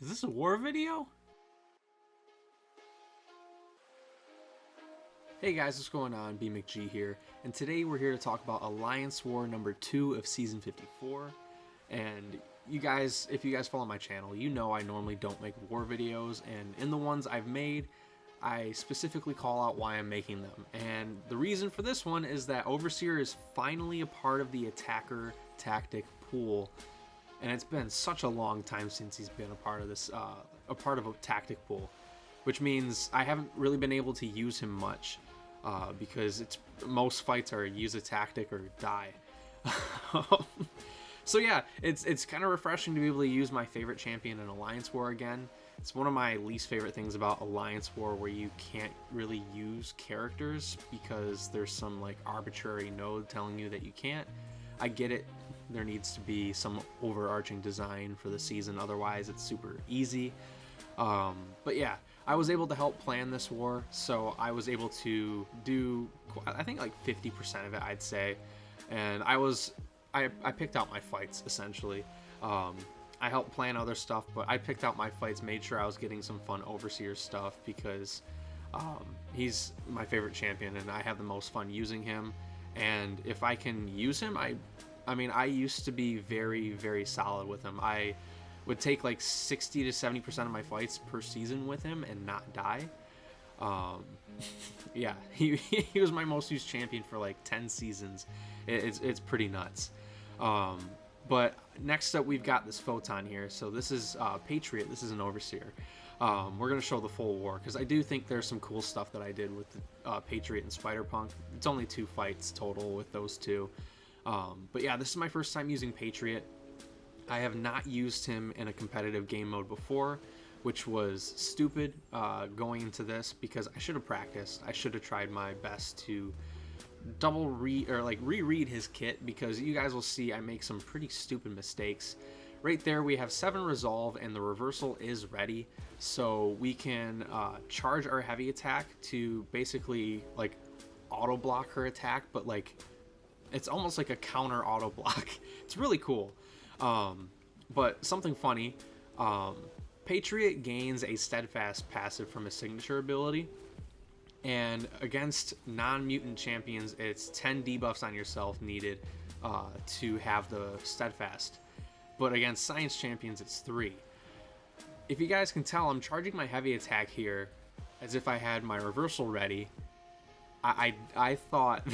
Is this a war video? Hey guys, what's going on? B McG here, and today we're here to talk about Alliance War number 2 of Season 54. And you guys, if you guys follow my channel, you know I normally don't make war videos, and in the ones I've made, I specifically call out why I'm making them. And the reason for this one is that Overseer is finally a part of the attacker tactic pool, and it's been such a long time since he's been a part of this, a part of a tactic pool, which means I haven't really been able to use him much, because most fights are use a tactic or die. So yeah, it's kind of refreshing to be able to use my favorite champion in Alliance War again. It's one of my least favorite things about Alliance War, where you can't really use characters because there's some like arbitrary node telling you that you can't. I get it. There needs to be some overarching design for the season, otherwise it's super easy. But yeah, I was able to help plan this war, so I was able to do, I think like 50% of it, I'd say. And I picked out my fights, essentially. I helped plan other stuff, but I picked out my fights, made sure I was getting some fun Overseer stuff, because he's my favorite champion and I have the most fun using him. And if I can use him, I mean, I used to be very, very solid with him. I would take like 60 to 70% of my fights per season with him and not die. Yeah, he was my most used champion for like 10 seasons. It's pretty nuts. But next up, we've got this Photon here. So this is Patriot. This is an Overseer. We're going to show the full war, because I do think there's some cool stuff that I did with Patriot and Spider-Punk. It's only 2 fights total with those two. But yeah, this is my first time using Patriot. I have not used him in a competitive game mode before, which was stupid going into this, because I should have practiced. I should have tried my best to reread his kit, because you guys will see I make some pretty stupid mistakes. Right there we have 7 resolve and the reversal is ready, so we can charge our heavy attack to basically like auto block her attack, but like it's almost like a counter auto block. It's really cool. But something funny, Patriot gains a steadfast passive from his signature ability, and against non-mutant champions it's 10 debuffs on yourself needed to have the steadfast, but against science champions it's 3. If you guys can tell, I'm charging my heavy attack here as if I had my reversal ready. I thought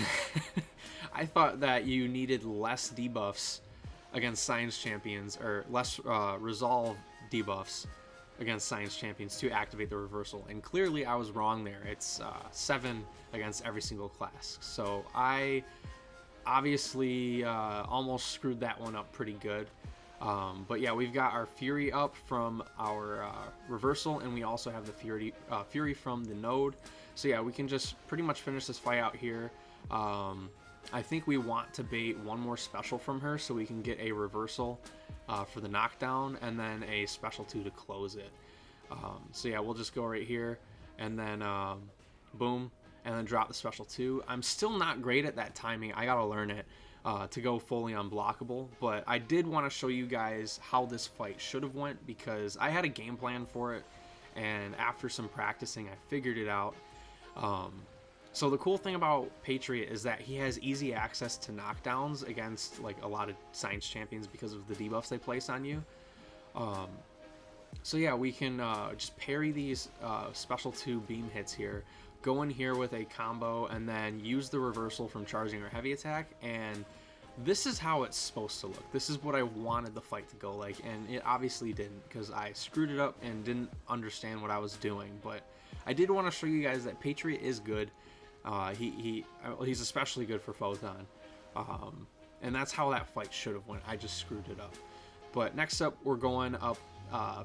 I thought that you needed less debuffs against science champions, or less resolve debuffs against science champions to activate the reversal, and clearly I was wrong there. It's 7 against every single class, so I obviously almost screwed that one up pretty good. But yeah, we've got our Fury up from our reversal, and we also have the Fury from the node. So yeah, we can just pretty much finish this fight out here. I think we want to bait one more special from her so we can get a reversal for the knockdown, and then a special 2 to close it. So yeah, we'll just go right here, and then boom, and then drop the special 2. I'm still not great at that timing. I gotta learn it to go fully unblockable, but I did want to show you guys how this fight should have went, because I had a game plan for it, and after some practicing I figured it out. So the cool thing about Patriot is that he has easy access to knockdowns against like a lot of science champions because of the debuffs they place on you. So yeah, we can just parry these special 2 beam hits here, go in here with a combo, and then use the reversal from charging our heavy attack, and this is how it's supposed to look. This is what I wanted the fight to go like, and it obviously didn't, because I screwed it up and didn't understand what I was doing. But I did want to show you guys that Patriot is good. He's especially good for Photon, and that's how that fight should have went. I just screwed it up. But next up, we're going up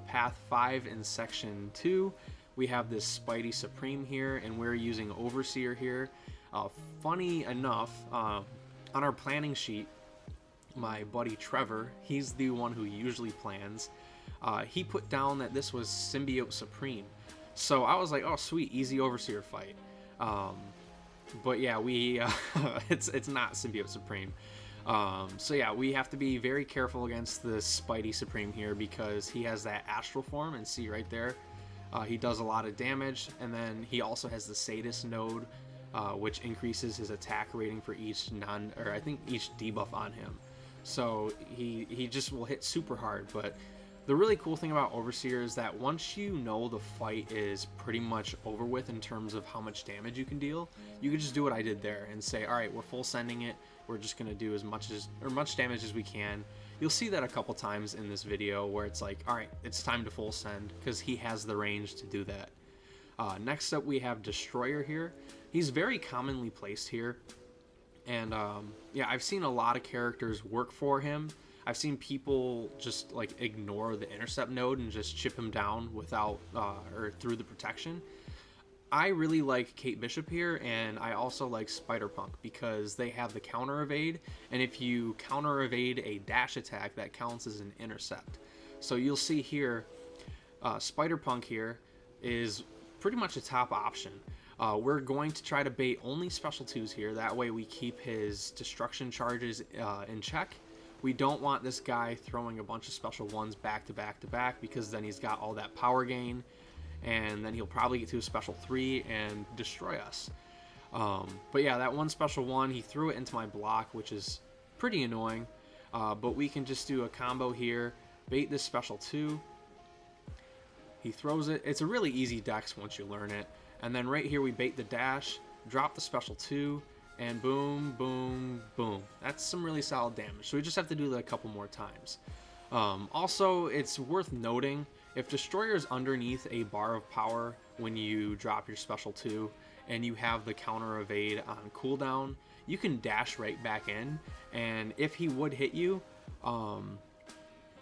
path 5 in section 2. We have this Spidey Supreme here, and we're using Overseer here. Funny enough, on our planning sheet, my buddy Trevor, he's the one who usually plans, he put down that this was Symbiote Supreme. So I was like, oh sweet, easy Overseer fight. But yeah, we it's not Symbiote Supreme. So yeah, we have to be very careful against the Spidey Supreme here because he has that astral form, and see right there, he does a lot of damage, and then he also has the Sadist node, which increases his attack rating for each I think each debuff on him. So he just will hit super hard. But the really cool thing about Overseer is that once you know the fight is pretty much over with in terms of how much damage you can deal, you can just do what I did there and say, all right, we're full sending it. We're just gonna do as much damage as we can. You'll see that a couple times in this video where it's like, all right, it's time to full send, because he has the range to do that. Next up, we have Destroyer here. He's very commonly placed here, and yeah, I've seen a lot of characters work for him. I've seen people just like ignore the intercept node and just chip him down without or through the protection. I really like Kate Bishop here, and I also like Spider-Punk because they have the counter evade, and if you counter evade a dash attack, that counts as an intercept. So you'll see here, Spider-Punk here is pretty much a top option. We're going to try to bait only special 2s here, that way we keep his destruction charges in check. We don't want this guy throwing a bunch of special 1s back to back to back, because then he's got all that power gain, and then he'll probably get to a special 3 and destroy us. But yeah, that one special 1, he threw it into my block, which is pretty annoying. But we can just do a combo here, bait this special 2. He throws it. It's a really easy dex once you learn it. And then right here we bait the dash, drop the special 2, and boom, boom, boom. That's some really solid damage. So we just have to do that a couple more times. Also, it's worth noting, if Destroyer is underneath a bar of power when you drop your special 2 and you have the counter evade on cooldown, you can dash right back in, and if he would hit you,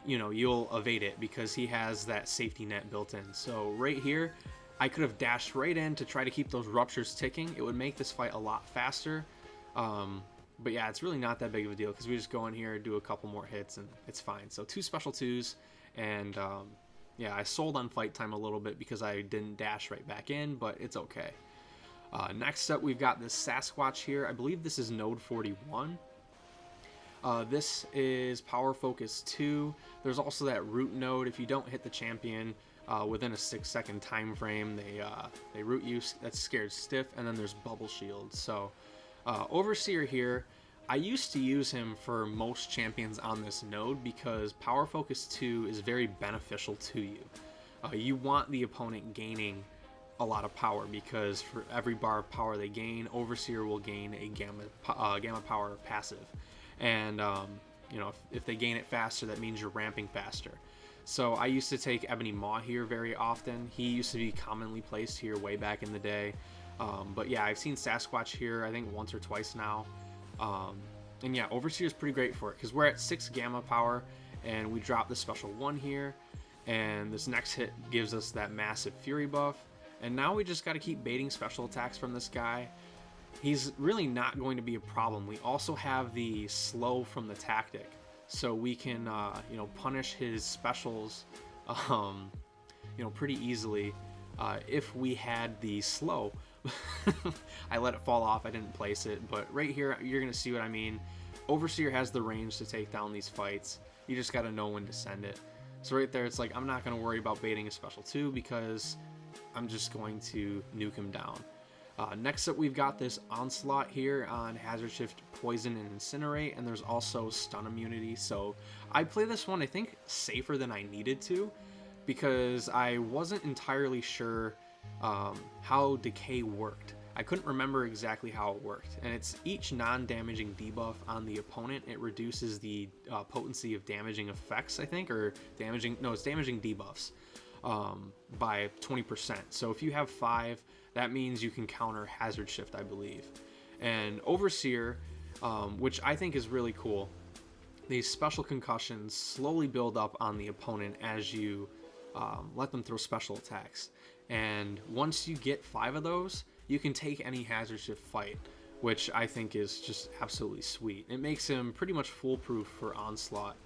you know, you'll evade it because he has that safety net built in. So right here, I could have dashed right in to try to keep those ruptures ticking. It would make this fight a lot faster. But yeah, it's really not that big of a deal because we just go in here, do a couple more hits, and it's fine. So 2 special 2s, and yeah, I sold on fight time a little bit because I didn't dash right back in, but it's okay. Next up, we've got this Sasquatch here. I believe this is node 41. This is Power Focus 2. There's also that root node. If you don't hit the champion within a 6-second time frame, they root you. That's scared stiff. And then there's Bubble Shield. So Overseer here, I used to use him for most champions on this node because Power Focus 2 is very beneficial to you. You want the opponent gaining a lot of power because for every bar of power they gain, Overseer will gain a gamma power passive. And you know, if they gain it faster, that means you're ramping faster. So I used to take Ebony Maw here very often. He used to be commonly placed here way back in the day. But yeah, I've seen Sasquatch here I think once or twice now. And yeah, Overseer is pretty great for it because we're at 6 gamma power and we drop the special 1 here, and this next hit gives us that massive fury buff, and now we just got to keep baiting special attacks from this guy. He's really not going to be a problem. We also have the slow from the tactic, so we can you know, punish his specials you know, pretty easily if we had the slow. I let it fall off, I didn't place it, but right here you're gonna see what I mean. Overseer has the range to take down these fights. You just gotta know when to send it. So right there, it's like I'm not gonna worry about baiting a special 2 because I'm just going to nuke him down. Next up, we've got this Onslaught here on Hazard Shift, Poison, and Incinerate, and there's also Stun Immunity. So I play this one, I think, safer than I needed to because I wasn't entirely sure how Decay worked. I couldn't remember exactly how it worked, and it's each non-damaging debuff on the opponent, it reduces the potency of damaging effects, I think, or damaging debuffs by 20%. So if you have 5, that means you can counter Hazard Shift, I believe. And Overseer, which I think is really cool, these special concussions slowly build up on the opponent as you let them throw special attacks. And once you get 5 of those, you can take any Hazard Shift fight, which I think is just absolutely sweet. It makes him pretty much foolproof for Onslaught.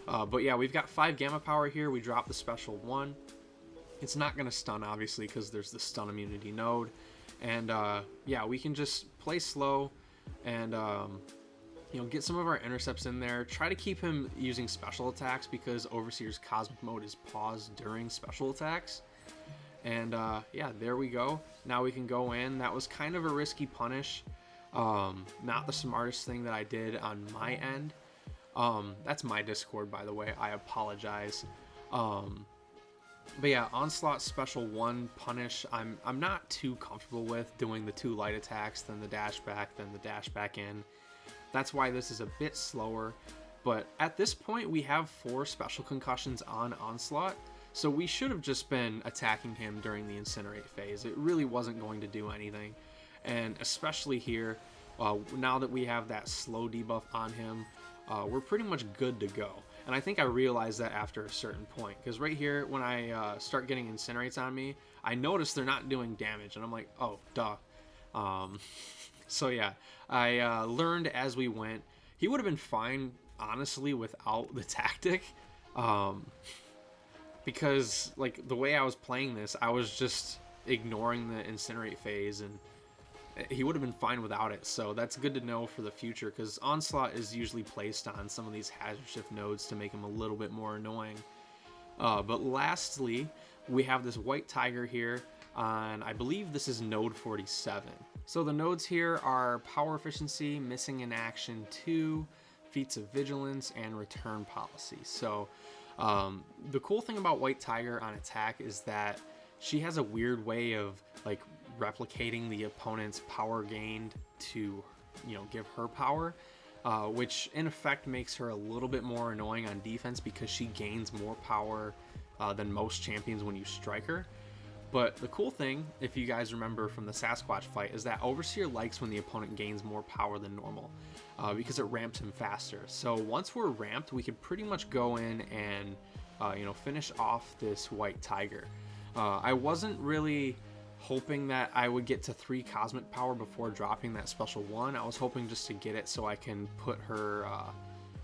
But yeah, we've got 5 gamma power here. We drop the special 1. It's not going to stun, obviously, because there's the stun immunity node. And yeah, we can just play slow and get some of our intercepts in there. Try to keep him using special attacks because Overseer's Cosmic Mode is paused during special attacks. And yeah, there we go. Now we can go in. That was kind of a risky punish. Not the smartest thing that I did on my end. That's my Discord, by the way. I apologize. But yeah, Onslaught Special 1 punish, I'm not too comfortable with doing the 2 light attacks, then the dash back, then the dash back in. That's why this is a bit slower. But at this point, we have 4 special concussions on Onslaught, so we should have just been attacking him during the Incinerate phase. It really wasn't going to do anything. And especially here, now that we have that slow debuff on him, we're pretty much good to go. And I think I realized that after a certain point, because right here, when I start getting Incinerates on me, I notice they're not doing damage, and I'm like, oh, duh. So yeah, I learned as we went. He would have been fine, honestly, without the tactic, because like the way I was playing this, I was just ignoring the Incinerate phase, and he would have been fine without it. So that's good to know for the future, because Onslaught is usually placed on some of these hazard shift nodes to make him a little bit more annoying. But lastly, we have this White Tiger here on, I believe this is node 47. So the nodes here are Power Efficiency, Missing in Action 2, Feats of Vigilance, and Return Policy. So the cool thing about White Tiger on attack is that she has a weird way of like replicating the opponent's power gained to, give her power, which in effect makes her a little bit more annoying on defense because she gains more power than most champions when you strike her. But the cool thing, if you guys remember from the Sasquatch fight, is that Overseer likes when the opponent gains more power than normal because it ramps him faster. So once we're ramped, we can pretty much go in and finish off this White Tiger. I wasn't really hoping that I would get to 3 cosmic power before dropping that special 1. I was hoping just to get it so I can put her,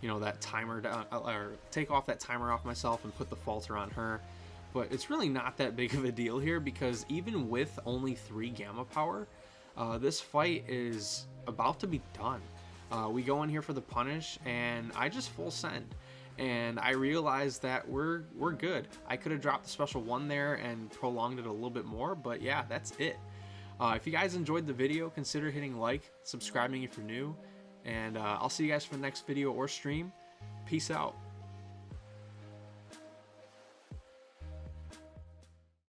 that timer down, or take off that timer off myself and put the falter on her. But it's really not that big of a deal here, because even with only 3 gamma power, this fight is about to be done. We go in here for the punish, and I just full send. And I realized that we're good. I could have dropped the special 1 there and prolonged it a little bit more, but yeah, that's it. If you guys enjoyed the video, consider hitting like, subscribing if you're new, and I'll see you guys for the next video or stream. Peace out.